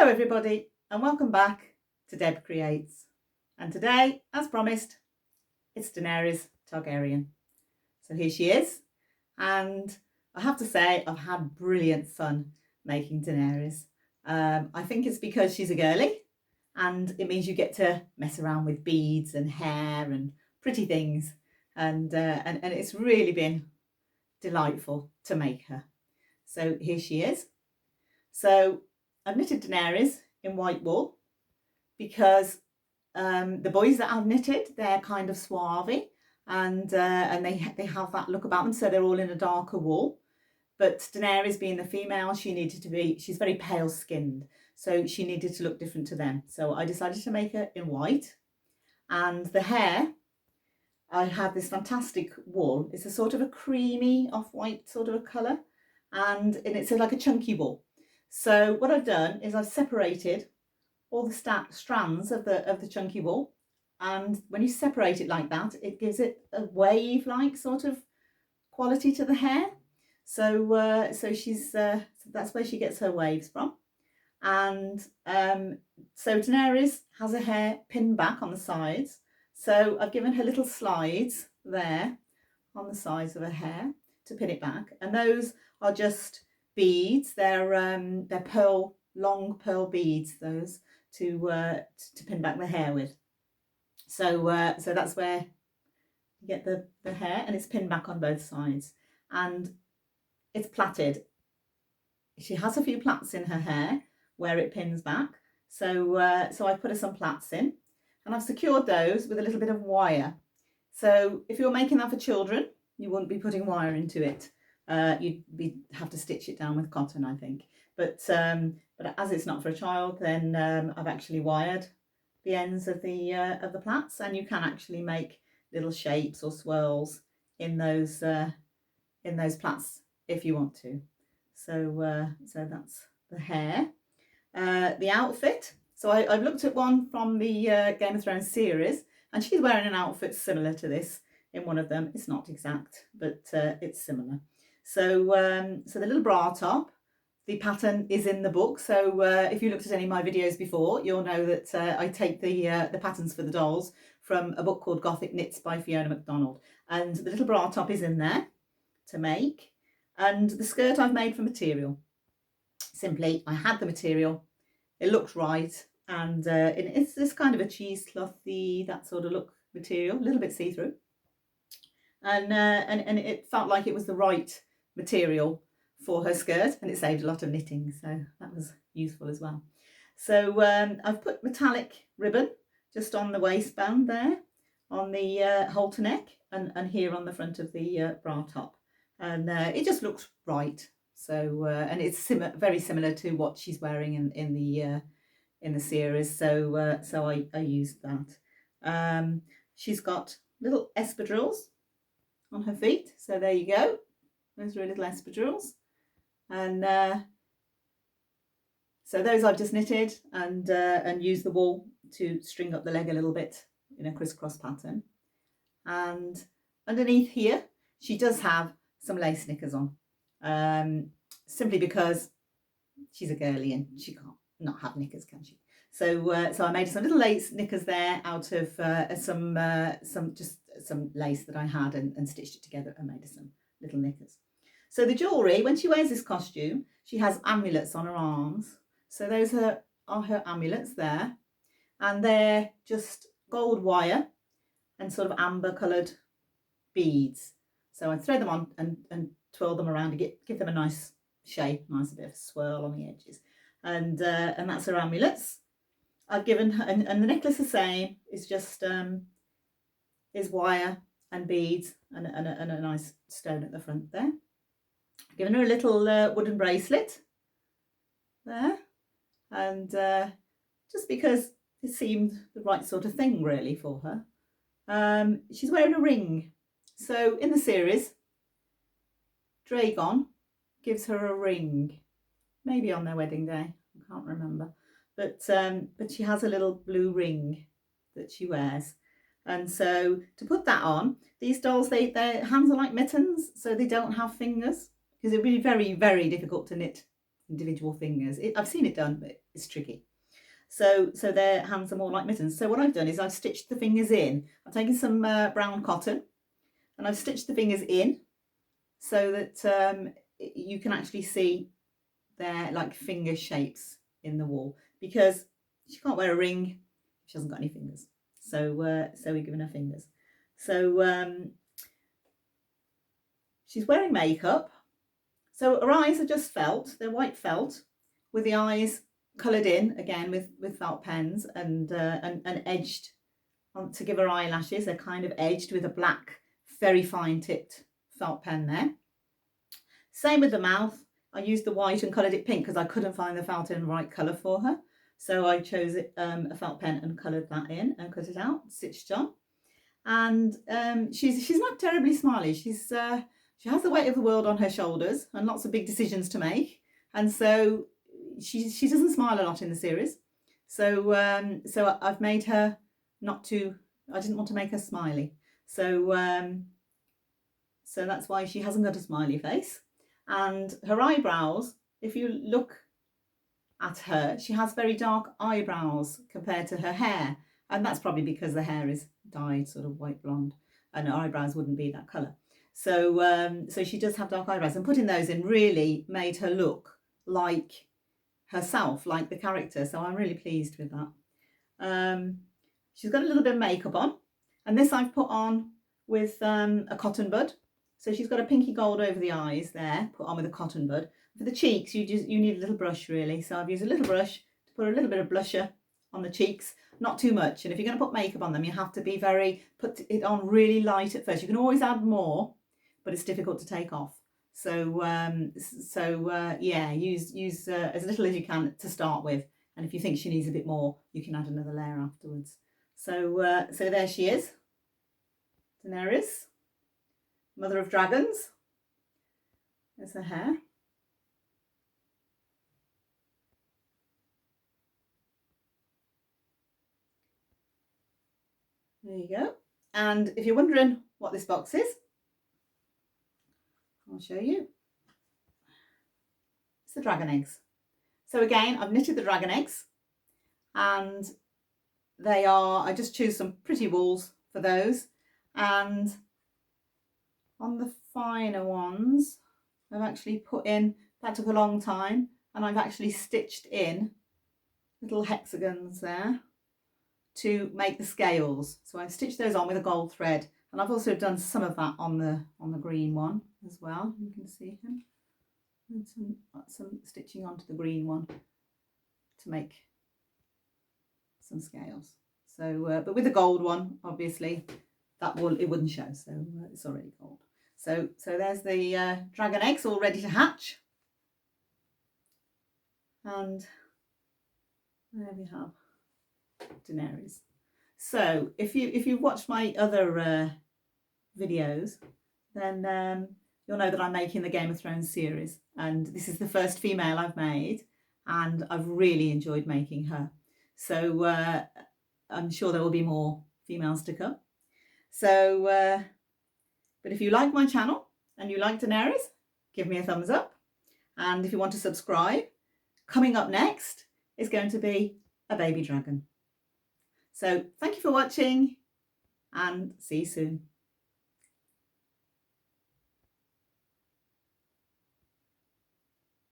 Hello everybody and welcome back to Deb Creates. And today, as promised, it's Daenerys Targaryen. So here she is, and I have to say I've had brilliant fun making Daenerys. I think it's because she's a girly and it means you get to mess around with beads and hair and pretty things, and it's really been delightful to make her. So here she is. So I've knitted Daenerys in white wool because the boys that I've knitted, they're kind of swarthy and they have that look about them, so they're all in a darker wool. But Daenerys, being the female, she's very pale skinned, so she needed to look different to them. So I decided to make her in white. And the hair, I have this fantastic wool. It's a sort of a creamy off-white sort of a colour, and it's like a chunky wool. So what I've done is I've separated all the strands of the chunky wool, and when you separate it like that, it gives it a wave-like sort of quality to the hair. So that's where she gets her waves from. And so Daenerys has her hair pinned back on the sides. So I've given her little slides there on the sides of her hair to pin it back, and those are just beads. They're long pearl beads, those to pin back the hair with. So that's where you get the hair, and it's pinned back on both sides, and it's plaited. She has a few plaits in her hair where it pins back. So I put her some plaits in, and I've secured those with a little bit of wire. So if you're making that for children, you wouldn't be putting wire into it. You'd have to stitch it down with cotton, I think. But as it's not for a child, then I've actually wired the ends of the plaits, and you can actually make little shapes or swirls in those plaits if you want to. So that's the hair. The outfit. So I've looked at one from the Game of Thrones series, and she's wearing an outfit similar to this in one of them. It's not exact, but it's similar. So the little bra top, the pattern is in the book. So if you looked at any of my videos before, you'll know that I take the patterns for the dolls from a book called Gothic Knits by Fiona MacDonald. And the little bra top is in there to make. And the skirt I've made from material. Simply, I had the material, it looked right, and it's this kind of a cheeseclothy, that sort of look material, a little bit see-through. And it felt like it was the right material for her skirt, and it saved a lot of knitting, so that was useful as well. So I've put metallic ribbon just on the waistband there, on the halter neck, and here on the front of the bra top, and it just looks right. So and it's very similar to what she's wearing in the series. So I used that. She's got little espadrilles on her feet. So there you go. Those are little espadrilles, and so those I've just knitted and used the wool to string up the leg a little bit in a crisscross pattern. And underneath here, she does have some lace knickers on. Simply because she's a girly and she can't not have knickers, can she? So I made some little lace knickers there out of some lace that I had and stitched it together and made some little knickers. So the jewellery, when she wears this costume, she has amulets on her arms. So those are her amulets there, and they're just gold wire and sort of amber coloured beads. So I thread them on and twirl them around to give them a nice shape, nice bit of swirl on the edges, and that's her amulets. I've given her, and the necklace the same, is just is wire and beads and a nice stone at the front there. I've given her a little wooden bracelet there, and just because it seemed the right sort of thing really for her. She's wearing a ring. So in the series, Dragon gives her a ring, maybe on their wedding day, I can't remember, but she has a little blue ring that she wears. And so to put that on, these dolls, their hands are like mittens, so they don't have fingers, because it would be very, very difficult to knit individual fingers. I've seen it done, but it's tricky. So their hands are more like mittens. So what I've done is I've stitched the fingers in. I've taken some brown cotton and I've stitched the fingers in so that you can actually see their like finger shapes in the wall, because she can't wear a ring if she hasn't got any fingers. So we're giving her fingers. So she's wearing makeup. So her eyes are just felt. They're white felt with the eyes coloured in again with felt pens and edged to give her eyelashes. They're kind of edged with a black, very fine tipped felt pen there. Same with the mouth. I used the white and coloured it pink because I couldn't find the felt in the right colour for her. So I chose a felt pen and coloured that in and cut it out, stitched on. And she's not terribly smiley. She has the weight of the world on her shoulders and lots of big decisions to make. And so she doesn't smile a lot in the series. So I've made her not to, I didn't want to make her smiley. So that's why she hasn't got a smiley face. And her eyebrows, if you look at her, she has very dark eyebrows compared to her hair. And that's probably because the hair is dyed sort of white blonde and her eyebrows wouldn't be that colour. So she does have dark eyebrows, and putting those in really made her look like herself, like the character. So I'm really pleased with that. She's got a little bit of makeup on, and this I've put on with a cotton bud. So she's got a pinky gold over the eyes there, put on with a cotton bud. For the cheeks, you need a little brush really. So I've used a little brush to put a little bit of blusher on the cheeks, not too much. And if you're going to put makeup on them, you have to be put it on really light at first. You can always add more, but it's difficult to take off. So yeah, use as little as you can to start with. And if you think she needs a bit more, you can add another layer afterwards. So there she is, Daenerys, Mother of Dragons. There's her hair. There you go. And if you're wondering what this box is, I'll show you. It's the dragon eggs. So again, I've knitted the dragon eggs, and I just choose some pretty wools for those. And on the finer ones, I've actually put in, that took a long time, and I've actually stitched in little hexagons there to make the scales. So I've stitched those on with a gold thread, and I've also done some of that on the green one as well. You can see him. And some stitching onto the green one to make some scales. So but with the gold one, obviously it wouldn't show, so it's already gold. So there's the dragon eggs all ready to hatch, and there we have Daenerys. So if you've watched my other videos, then you'll know that I'm making the Game of Thrones series, and this is the first female I've made, and I've really enjoyed making her. So I'm sure there will be more females to come. So but if you like my channel and you like Daenerys, give me a thumbs up. And if you want to subscribe, coming up next is going to be a baby dragon. So thank you for watching, and see you soon.